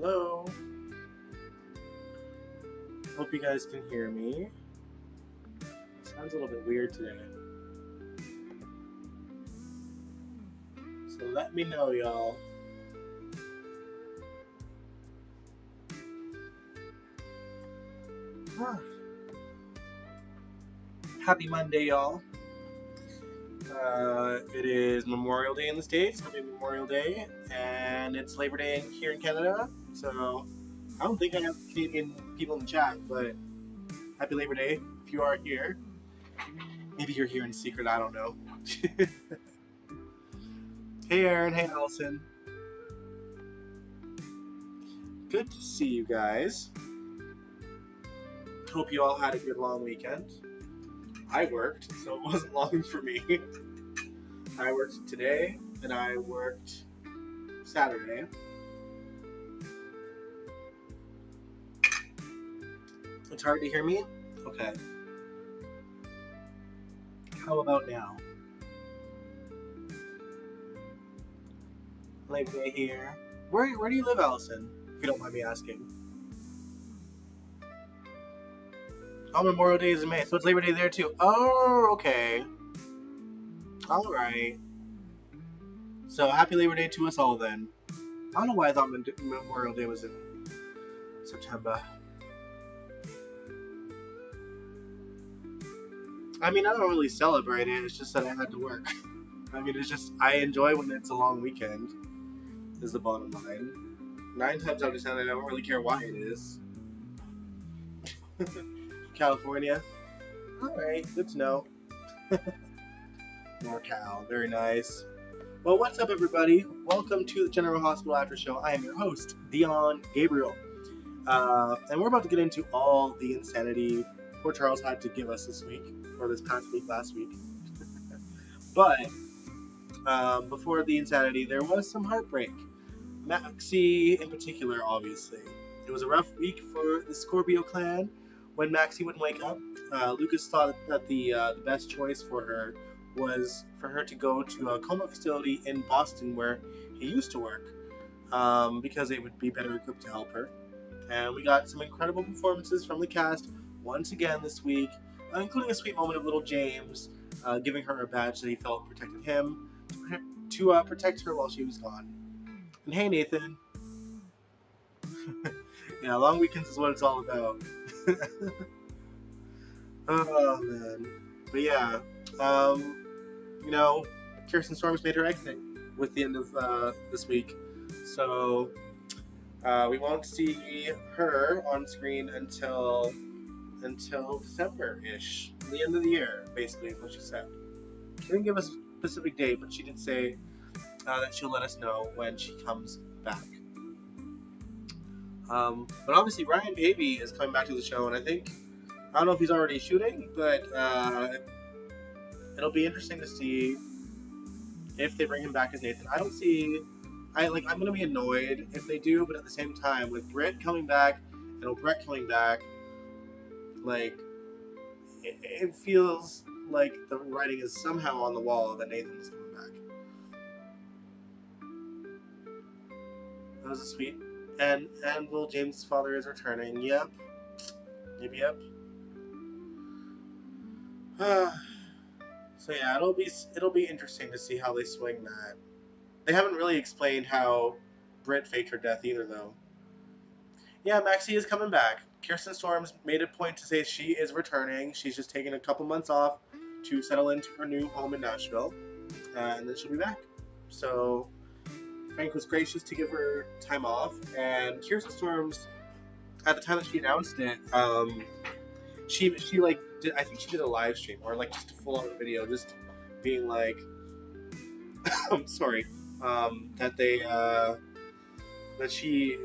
Hello. Hope you guys can hear me. Sounds a little bit weird today. So let me know, y'all. Huh. Happy Monday, y'all. It is Memorial Day in the States. Happy Memorial Day. And it's Labor Day here in Canada. So I don't think I have Canadian people in the chat, but happy Labor Day if you are here. Maybe you're here in secret, I don't know. Hey, Aaron. Hey, Allison. Good to see you guys. Hope you all had a good long weekend. I worked, so it wasn't long for me. I worked today, and I worked Saturday. It's hard to hear me? Okay. How about now? Labor Day here. Where do you live, Allison? If you don't mind me asking. Oh, Memorial Day is in May, so it's Labor Day there too. Oh, okay. All right. So happy Labor Day to us all then. I don't know why I thought Memorial Day was in September. I mean, I don't really celebrate it. It's just that I had to work. I mean, it's just I enjoy when it's a long weekend. Is the bottom line. 9 times out of 10, I don't really care why it is. California. All right, good to know. NorCal, very nice. Well, what's up, everybody? Welcome to the General Hospital After Show. I am your host, Dion Gabriel, and we're about to get into all the insanity poor Charles had to give us this week, or this past week, last week. But before the insanity, there was some heartbreak. Maxie, in particular, obviously. It was a rough week for the Scorpio clan when Maxie wouldn't wake up. Lucas thought that the best choice for her was for her to go to a coma facility in Boston where he used to work because they would be better equipped to help her. And we got some incredible performances from the cast once again this week, including a sweet moment of little James giving her a badge that he felt protected him to protect her while she was gone. And hey, Nathan. Yeah, long weekends is what it's all about. Oh man, but yeah, um, you know, Kirsten Storms made her exit with the end of this week, so we won't see her on screen until December-ish, the end of the year, basically is what she said. She didn't give us a specific date, but she did say that she'll let us know when she comes back. But obviously, Ryan Baby is coming back to the show, and I don't know if he's already shooting, but it'll be interesting to see if they bring him back as Nathan. I don't see. I'm gonna be annoyed if they do, but at the same time, with Britt coming back and Brett coming back, like it feels like the writing is somehow on the wall that Nathan's coming back. That was a sweet. And Will James' father is returning. Yep. Yep. So yeah, it'll be interesting to see how they swing that. They haven't really explained how Britt faked her death either, though. Yeah, Maxie is coming back. Kirsten Storms made a point to say she is returning. She's just taking a couple months off to settle into her new home in Nashville, and then she'll be back. So Frank was gracious to give her time off, and Kirsten Storms, at the time that she announced it, she like I think she did a live stream or like just a full on video, just being like, I'm sorry, that that she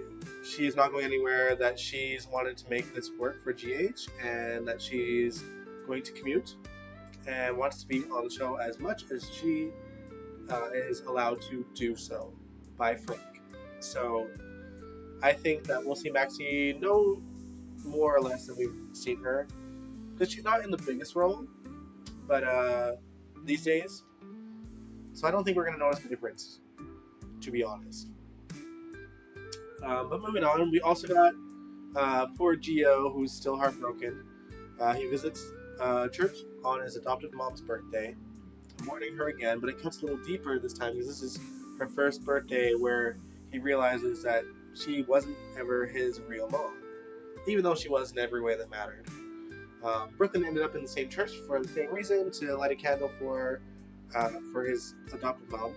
is not going anywhere, that she's wanted to make this work for GH, and that she's going to commute and wants to be on the show as much as she is allowed to do so by Frank. So I think that we'll see Maxie no more or less than we've seen her, because she's not in the biggest role, but these days. So I don't think we're going to notice the difference, to be honest. But moving on, we also got poor Gio, who's still heartbroken. He visits church on his adopted mom's birthday, mourning her again, but it cuts a little deeper this time because this is her first birthday where he realizes that she wasn't ever his real mom, even though she was in every way that mattered. Brooklyn ended up in the same church for the same reason, to light a candle for his adopted mom.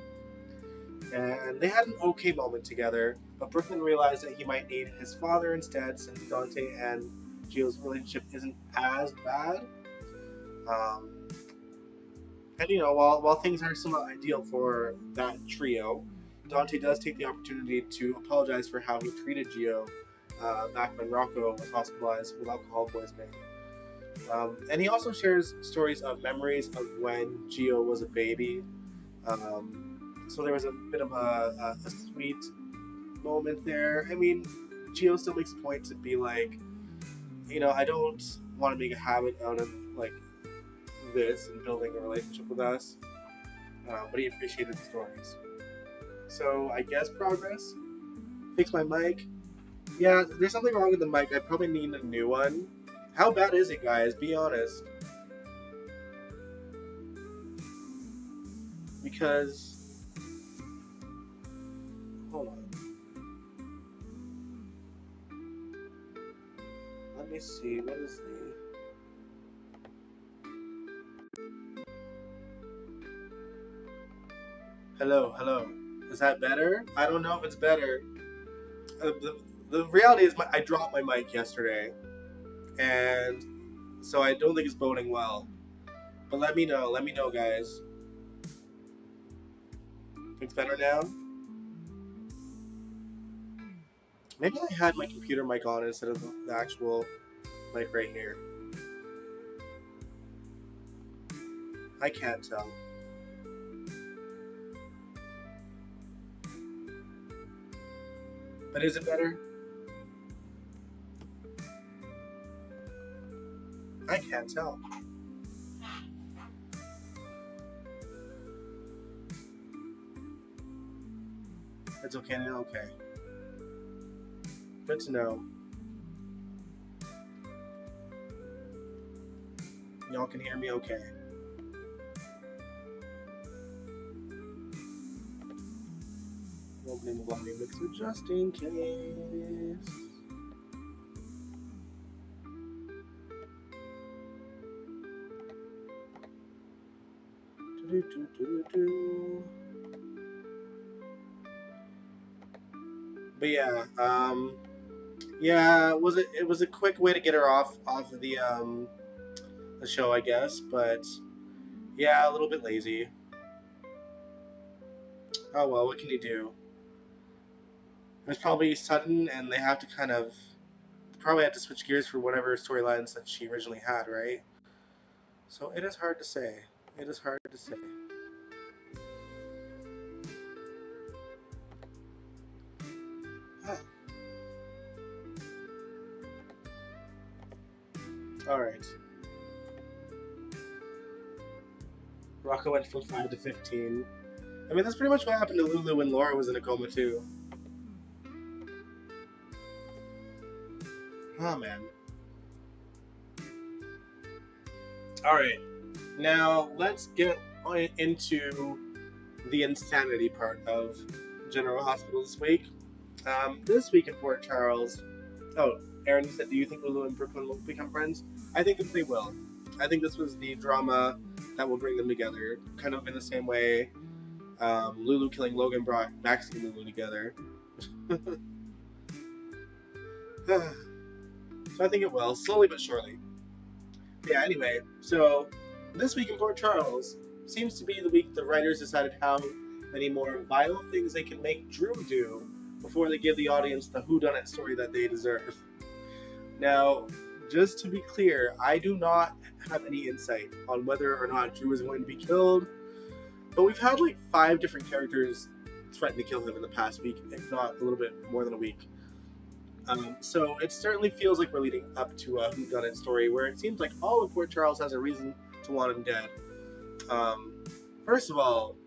And they had an okay moment together, but Brooklyn realized that he might need his father instead, since Dante and Gio's relationship isn't as bad. Um, and while things are somewhat ideal for that trio, Dante does take the opportunity to apologize for how he treated Gio back when Rocco was hospitalized with alcohol poisoning. And he also shares stories of memories of when Gio was a baby. So there was a bit of a sweet moment there. I mean, Gio still makes a point to be like, I don't want to make a habit out of like this and building a relationship with us, but he appreciated the stories. So I guess progress. Fix my mic. Yeah, there's something wrong with the mic. I probably need a new one. How bad is it, guys? Be honest. Because hold on. Let me see. What is the hello, hello? Is that better? I don't know if it's better. The reality is, I dropped my mic yesterday, and so I don't think it's boding well. But let me know. Let me know, guys. It's better now. Maybe I had my computer mic on instead of the actual mic right here. I can't tell. But is it better? I can't tell. It's okay now? Okay. Good to know. Y'all can hear me okay. Opening the volume mixer just in case. But yeah, it was a quick way to get her off of the show, I guess, but yeah, a little bit lazy. Oh well, what can you do? It was probably sudden, and they have to probably had to switch gears for whatever storylines that she originally had, right? So it is hard to say. It is hard to say. Ah. All right. Rocco went from 5 to 15. I mean, that's pretty much what happened to Lulu when Laura was in a coma too. Oh man. All right. Now let's get into the insanity part of General Hospital this week. This week in Port Charles. Oh, Aaron, you said, do you think Lulu and Brooklyn will become friends? I think that they will. I think this was the drama that will bring them together, kind of in the same way Lulu killing Logan brought Maxie and Lulu together. So I think it will, slowly but surely. Yeah, anyway, so this week in Port Charles seems to be the week the writers decided how many more vile things they can make Drew do before they give the audience the whodunit story that they deserve. Now, just to be clear, I do not have any insight on whether or not Drew is going to be killed, but we've had like 5 different characters threaten to kill him in the past week, if not a little bit more than a week. So it certainly feels like we're leading up to a whodunit story where it seems like all of Port Charles has a reason to want him dead. First of all,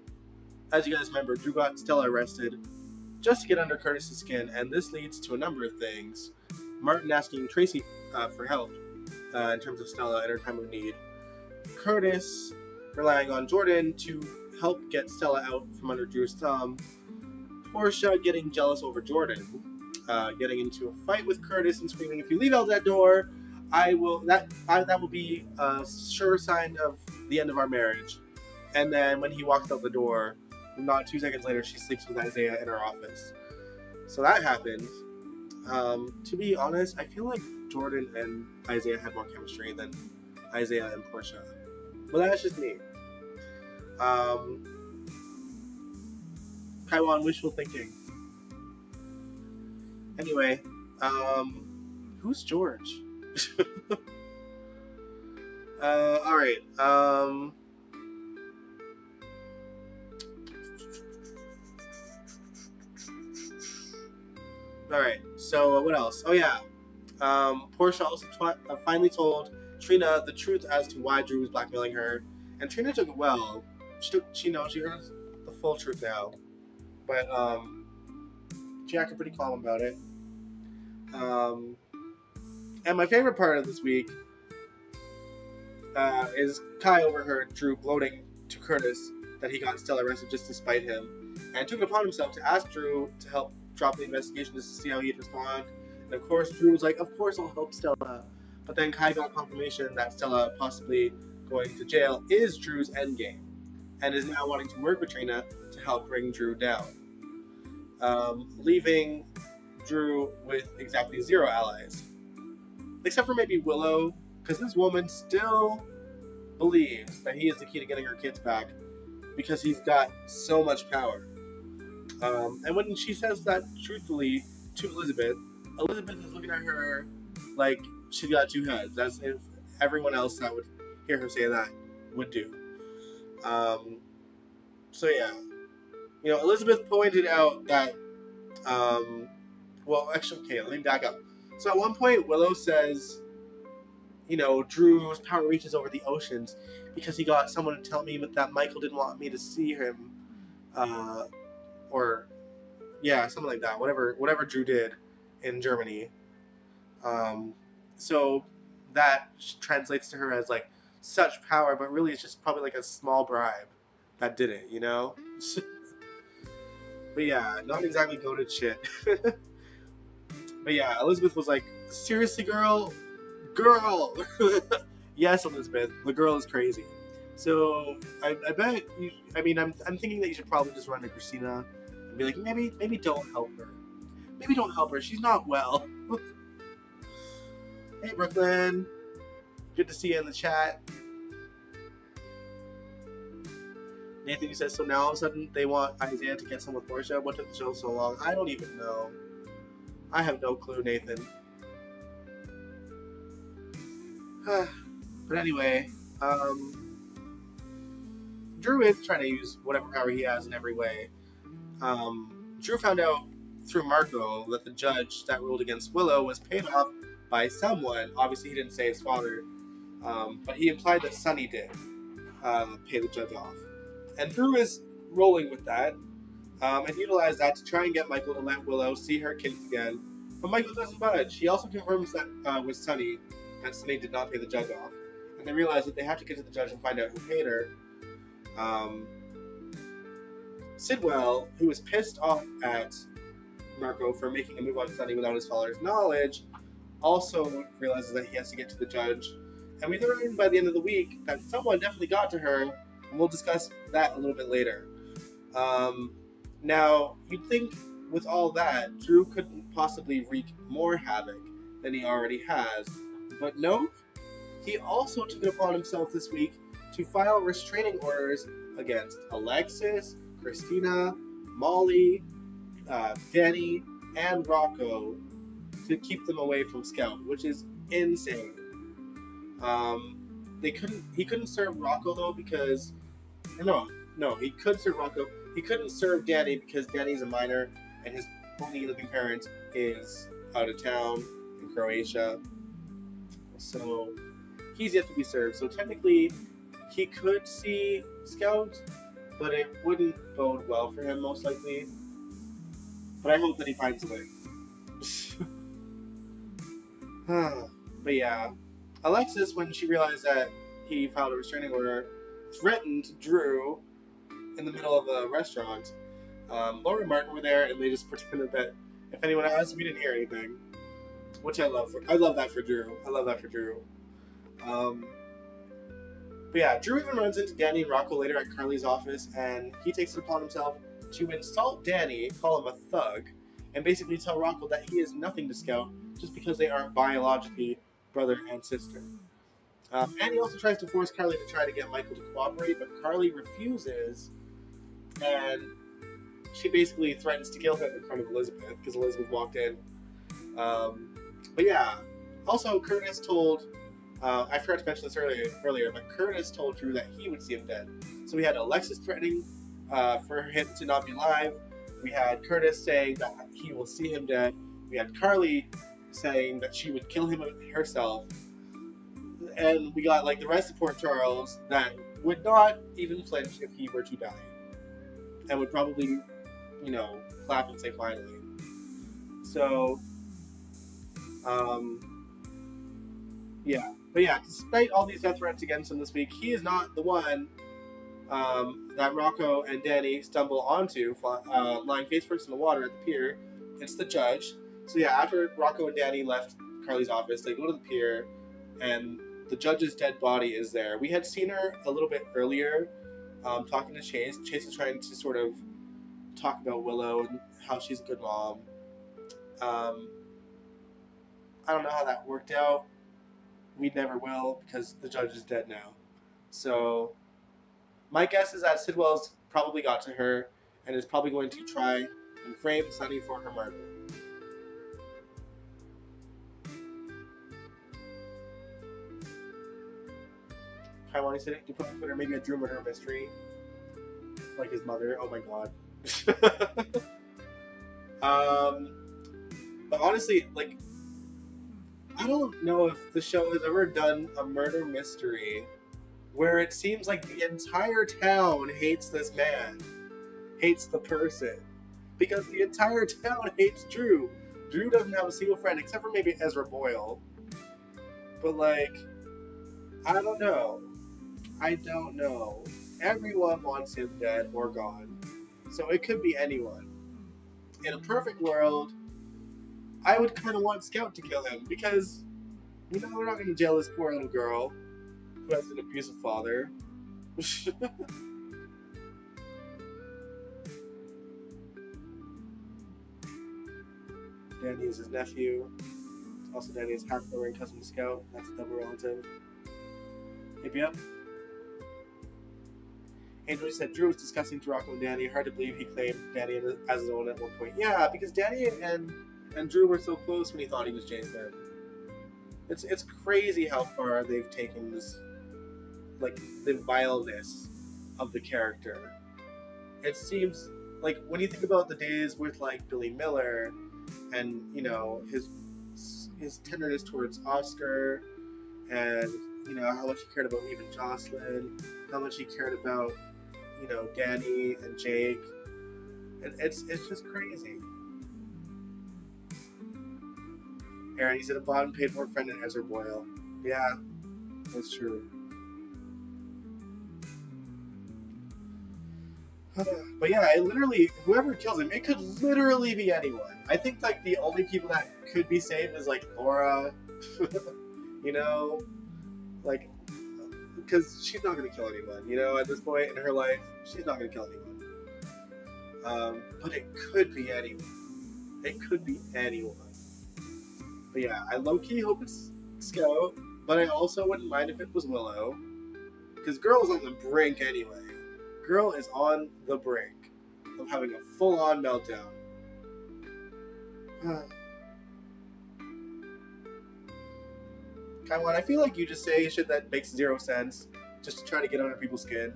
as you guys remember, Drew got Stella arrested just to get under Curtis's skin, and this leads to a number of things. Martin asking Tracy for help in terms of Stella in her time of need. Curtis relying on Jordan to help get Stella out from under Drew's thumb. Portia getting jealous over Jordan, getting into a fight with Curtis and screaming, "If you leave out that door, that will be a sure sign of the end of our marriage." And then when he walks out the door, not 2 seconds later, she sleeps with Isaiah in her office. So that happened. To be honest, I feel like Jordan and Isaiah had more chemistry than Isaiah and Portia. But that's just me. Kaiwan, wishful thinking. Anyway, who's George? Alright, Alright, so what else? Oh yeah, Portia also finally told Trina the truth as to why Drew was blackmailing her, and Trina took it well. She heard the full truth now, but she acted pretty calm about it. And my favorite part of this week is Kai overheard Drew gloating to Curtis that he got Stella arrested just to spite him, and took it upon himself to ask Drew to help drop the investigation just to see how he'd respond. And of course, Drew was like, "Of course I'll help Stella." But then Kai got confirmation that Stella possibly going to jail is Drew's endgame, and is now wanting to work with Trina to help bring Drew down, leaving Drew with exactly 0 allies. Except for maybe Willow, because this woman still believes that he is the key to getting her kids back because he's got so much power. And when she says that truthfully to Elizabeth, Elizabeth is looking at her like she's got 2 heads, as if everyone else that would hear her say that would do. So yeah, Elizabeth pointed out that, well, actually, okay, let me back up. So at one point, Willow says, Drew's power reaches over the oceans because he got someone to tell me that Michael didn't want me to see him, or yeah, something like that. Whatever Drew did in Germany. So that translates to her as like such power, but really it's just probably like a small bribe that did it, But yeah, not exactly goated shit. But yeah, Elizabeth was like, "Seriously, girl? Yes, Elizabeth, the girl is crazy." So I bet you, I'm thinking that you should probably just run to Christina and be like, maybe don't help her. Maybe don't help her. She's not well. Hey, Brooklyn. Good to see you in the chat. Nathan, you says, so now all of a sudden they want Isaiah to get some with Portia? What took the show so long? I don't even know. I have no clue, Nathan. But anyway, Drew is trying to use whatever power he has in every way. Drew found out through Marco that the judge that ruled against Willow was paid off by someone. Obviously, he didn't say his father, but he implied that Sonny did pay the judge off. And Drew is rolling with that, and utilized that to try and get Michael to let Willow see her kids again. But Michael doesn't budge. He also confirms that with Sonny, that Sonny did not pay the judge off. And they realize that they have to get to the judge and find out who paid her. Sidwell, who was pissed off at Marco for making a move on Sonny without his father's knowledge, also realizes that he has to get to the judge. And we learn by the end of the week that someone definitely got to her, and we'll discuss that a little bit later. Now, you'd think with all that, Drew couldn't possibly wreak more havoc than he already has, but no, he also took it upon himself this week to file restraining orders against Alexis, Christina, Molly, Danny, and Rocco to keep them away from Scout, which is insane. He couldn't serve Rocco though because he could serve Rocco. He couldn't serve Danny because Danny's a minor and his only living parent is out of town in Croatia. So he's yet to be served. So technically he could see Scout, but it wouldn't bode well for him most likely. But I hope that he finds a way. But yeah, Alexis, when she realized that he filed a restraining order, threatened Drew in the middle of a restaurant. Laura and Martin were there, and they just pretended that if anyone asked, we didn't hear anything, which I love. I love that for Drew. I love that for Drew. But yeah, Drew even runs into Danny and Rocco later at Carly's office, and he takes it upon himself to insult Danny, call him a thug, and basically tell Rocco that he is nothing to Scout just because they aren't biologically brother and sister. And he also tries to force Carly to try to get Michael to cooperate, but Carly refuses, and she basically threatens to kill him in front of Elizabeth because Elizabeth walked in. But yeah, also Curtis told, I forgot to mention this earlier, but Curtis told Drew that he would see him dead. So we had Alexis threatening for him to not be alive. We had Curtis saying that he will see him dead. We had Carly saying that she would kill him herself. And we got like the rest of Port Charles that would not even flinch if he were to die. And would probably, clap and say finally. So, yeah. But yeah, despite all these death threats against him this week, he is not the one that Rocco and Danny stumble onto, lying face first in the water at the pier. It's the judge. So yeah, after Rocco and Danny left Carly's office, they go to the pier, and the judge's dead body is there. We had seen her a little bit earlier talking to Chase. Chase is trying to sort of talk about Willow and how she's a good mom. I don't know how that worked out. We never will because the judge is dead now. So my guess is that Sidwell's probably got to her and is probably going to try and frame Sunny for her murder. Taiwan said to put on Twitter maybe a Drew murder mystery, like his mother. Oh my god. But honestly, like, I don't know if the show has ever done a murder mystery where it seems like the entire town hates this man, hates the person, because the entire town hates Drew. Drew doesn't have a single friend except for maybe Ezra Boyle. But like, I don't know. Everyone wants him dead or gone. So it could be anyone. In a perfect world, I would kind of want Scout to kill him because, we're not going to jail this poor little girl who has an abusive father. Danny is his nephew. Also, Danny is half-brother and cousin to Scout. That's a double relative. Yep. Angel said Drew was discussing to Rocco and Danny. Hard to believe he claimed Danny as his own at one point. Yeah, because Danny and Drew were so close when he thought he was Jason. It's crazy how far they've taken this, like, the vileness of the character. It seems like when you think about the days with like Billy Miller and his tenderness towards Oscar, and how much he cared about even Jocelyn, how much he cared about Danny and Jake, and it's just crazy. Aaron, he's at a bottom paid for friend in Ezra Boyle. Yeah, that's true. But yeah, whoever kills him, it could literally be anyone. I think like the only people that could be saved is like Laura, like, because she's not gonna kill anyone. At this point in her life, she's not gonna kill anyone. But it could be anyone. It could be anyone. But yeah, I low-key hope it's Scout, but I also wouldn't mind if it was Willow, because Girl's on the brink anyway. Girl is on the brink of having a full-on meltdown. Kaiwan, I feel like you just say shit that makes zero sense just to try to get under people's skin,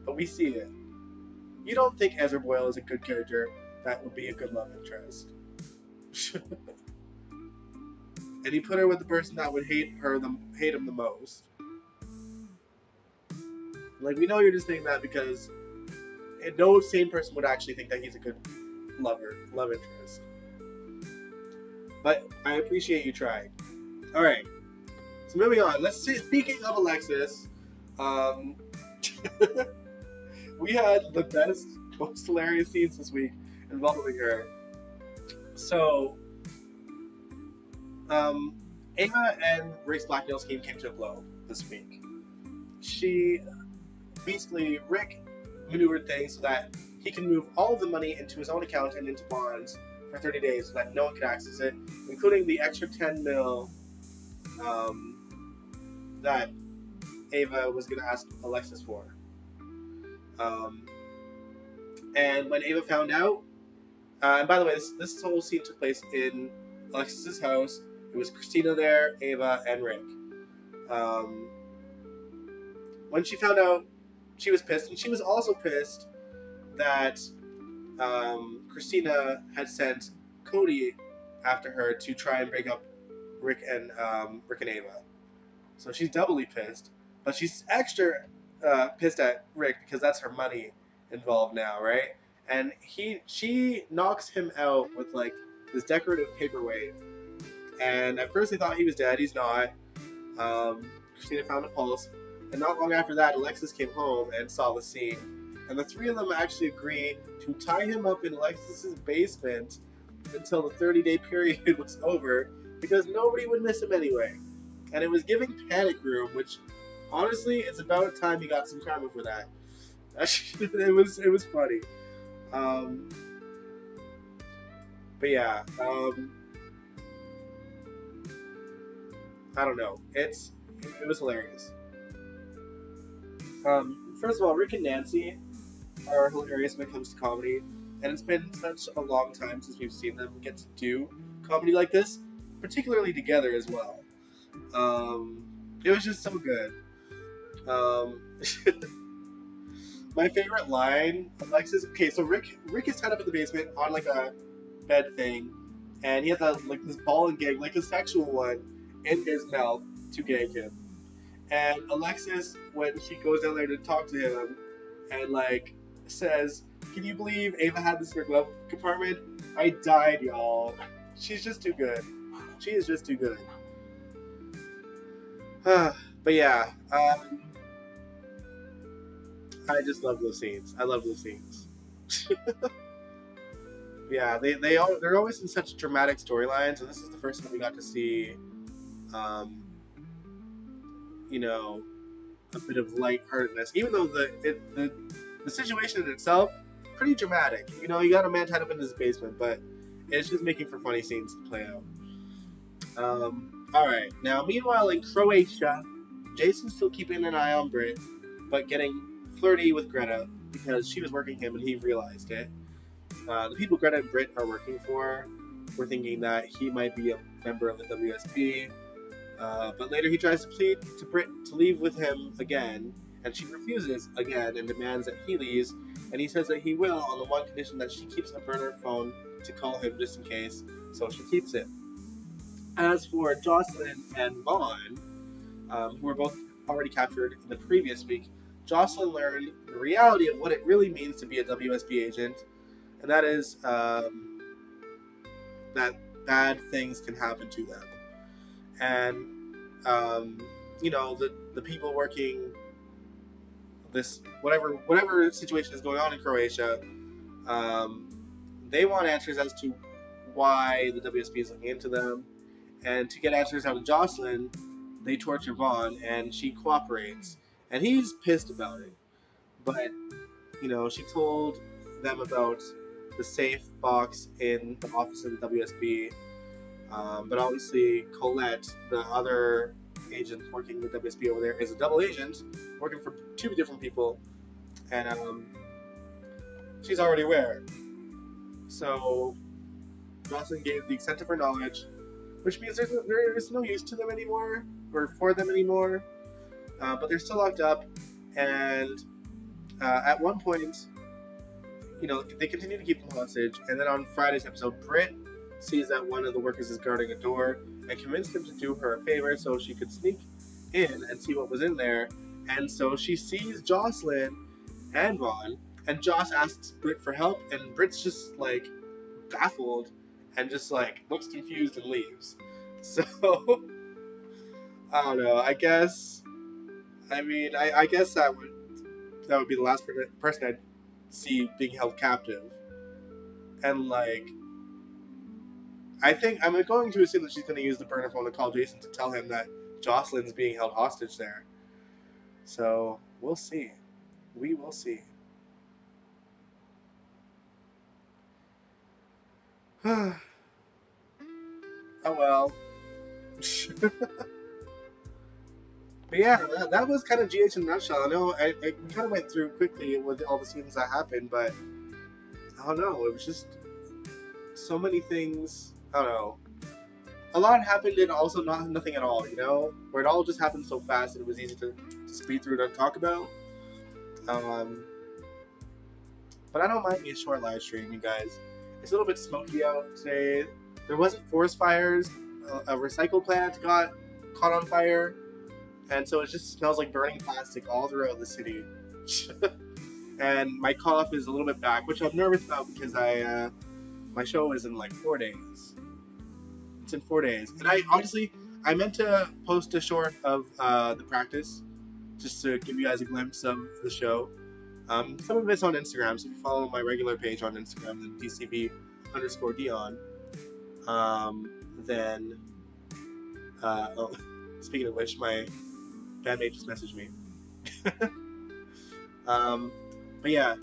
but we see it. You don't think Ezra Boyle is a good character that would be a good love interest. And he put her with the person that would hate him the most. Like, we know you're just saying that because no sane person would actually think that he's a good love interest. But I appreciate you trying. All right, so moving on. Let's see. Speaking of Alexis, um, we had the best, most hilarious scenes this week involving her. So, um, Ava and Rick's blackmail scheme came to a blow this week. She basically Rick maneuvered things so that he can move all of the money into his own account and into bonds for 30 days so that no one could access it, including the extra 10 mil that Ava was going to ask Alexis for. And when Ava found out, and by the way, this whole scene took place in Alexis's house. It was Christina there, Ava, and Rick. When she found out, she was pissed, and she was also pissed that Christina had sent Cody after her to try and break up Rick and Ava. So she's doubly pissed, but she's extra pissed at Rick because that's her money involved now, right? And she knocks him out with like this decorative paperweight. And at first they thought he was dead. He's not. Christina found a pulse, and not long after that, Alexis came home and saw the scene. And the three of them actually agreed to tie him up in Alexis's basement until the 30-day period was over, because nobody would miss him anyway. And it was giving Panic Room, which honestly, it's about time he got some karma for that. It was funny. But yeah, I don't know. It was hilarious. First of all, Rick and Nancy are hilarious when it comes to comedy, and it's been such a long time since we've seen them get to do comedy like this, particularly together as well. It was just so good. My favorite line, Alexis. Okay, so Rick is tied up in the basement on like a bed thing, and he has like this ball and gag, like a sexual one, in his mouth to gag him. And Alexis, when she goes down there to talk to him, and like says, "Can you believe Ava had this in her glove compartment? I died, y'all." She's just too good. She is just too good. But yeah, I just love those scenes. I love those scenes. Yeah, they're always in such dramatic storylines, and this is the first time we got to see, you know, a bit of lightheartedness. Even though the situation in itself pretty dramatic. You know, you got a man tied up in his basement, but it's just making for funny scenes to play out. All right. Now, meanwhile, in Croatia, Jason's still keeping an eye on Britt, but getting flirty with Greta because she was working him and he realized it. The people Greta and Britt are working for were thinking that he might be a member of the WSB, but later he tries to plead to Britt to leave with him again, and she refuses again and demands that he leaves, and he says that he will on the one condition that she keeps a burner phone to call him just in case, so she keeps it. As for Jocelyn and Vaughn, who were both already captured in the previous week, Jocelyn learned the reality of what it really means to be a WSB agent, and that is that bad things can happen to them. And, you know, the people working this, whatever situation is going on in Croatia, they want answers as to why the WSB is looking into them. And to get answers out of Jocelyn, they torture Vaughn, and she cooperates. And he's pissed about it. But, you know, she told them about the safe box in the office of the WSB. But obviously, Colette, the other agent working with WSB over there, is a double agent, working for two different people. And she's already aware. So, Jocelyn gave the extent of her knowledge, which means there is no use to them anymore, or for them anymore, but they're still locked up, and at one point, you know, they continue to keep them hostage, and then on Friday's episode, Britt sees that one of the workers is guarding a door, and convinced him to do her a favor so she could sneak in and see what was in there, and so she sees Jocelyn and Vaughn, and Joss asks Britt for help, and Britt's just like, baffled and just like looks confused and leaves. So I don't know. I guess that would be the last person I'd see being held captive. And like, I think I'm going to assume that she's going to use the burner phone to call Jason to tell him that Jocelyn's being held hostage there. So we'll see. We will see. Oh well. But yeah, that was kind of GH in a nutshell. I know I kind of went through quickly with all the scenes that happened, but I don't know. It was just so many things. I don't know. A lot happened and also nothing at all. You know, where it all just happened so fast and it was easy to speed through and talk about. Um, but I don't mind me a short live stream, you guys. It's a little bit smoky out today. There wasn't forest fires. A recycle plant got caught on fire, and so it just smells like burning plastic all throughout the city. And my cough is a little bit back, which I'm nervous about because my show is in like 4 days. It's in 4 days, and I meant to post a short of the practice just to give you guys a glimpse of the show. Some of it's on Instagram, so if you follow my regular page on Instagram, then DCB_Dion, then, oh, speaking of which, my bandmate just messaged me. But yeah,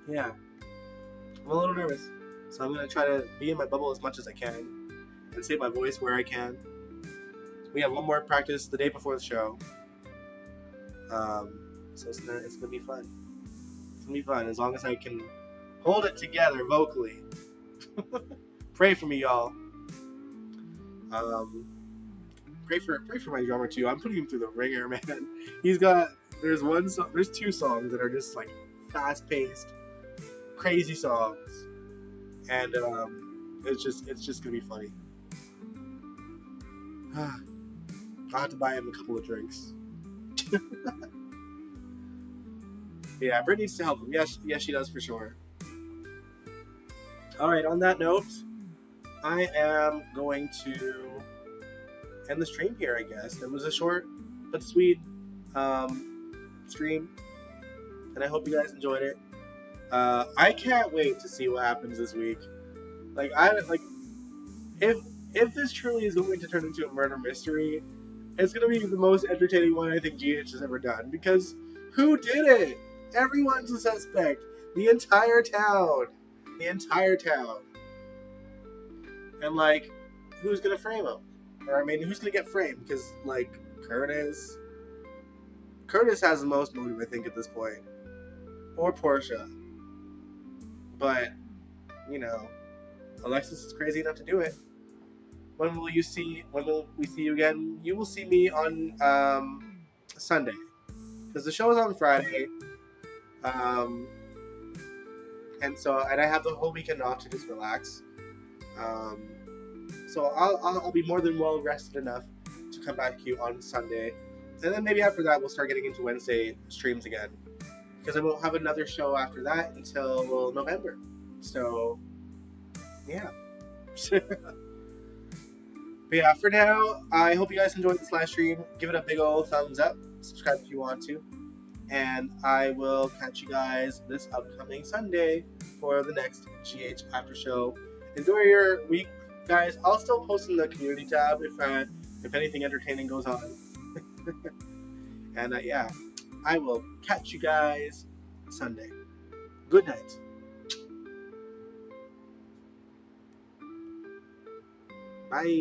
yeah, I'm a little nervous, so I'm gonna try to be in my bubble as much as I can and save my voice where I can. We have one more practice the day before the show. So it's gonna be fun. It's gonna be fun as long as I can hold it together vocally. Pray for me, y'all. Pray for my drummer too. I'm putting him through the ringer, man. There's two songs that are just like fast paced, crazy songs, and it's just gonna be funny. I'll have to buy him a couple of drinks. Yeah, Britt needs to help him. Yes, she does for sure. Alright, on that note, I am going to end the stream here, I guess. It was a short but sweet stream, and I hope you guys enjoyed it. I can't wait to see what happens this week. If this truly is going to turn into a murder mystery, it's going to be the most entertaining one I think GH has ever done, because who did it? Everyone's a suspect. The entire town. And like, who's gonna frame him? Or I mean, who's gonna get framed? Because like Curtis has the most motive, I think, at this point, or Portia. But you know, Alexis is crazy enough to do it. When will we see you again? You will see me on Sunday, because the show is on Friday. And I have the whole weekend off to just relax. So I'll be more than well rested enough to come back to you on Sunday, and then maybe after that we'll start getting into Wednesday streams again, because I won't have another show after that until November. So yeah. But yeah, for now, I hope you guys enjoyed this live stream. Give it a big old thumbs up. Subscribe if you want to. And I will catch you guys this upcoming Sunday for the next GH After Show. Enjoy your week, guys. I'll still post in the community tab if anything entertaining goes on. And yeah, I will catch you guys Sunday. Good night. Bye.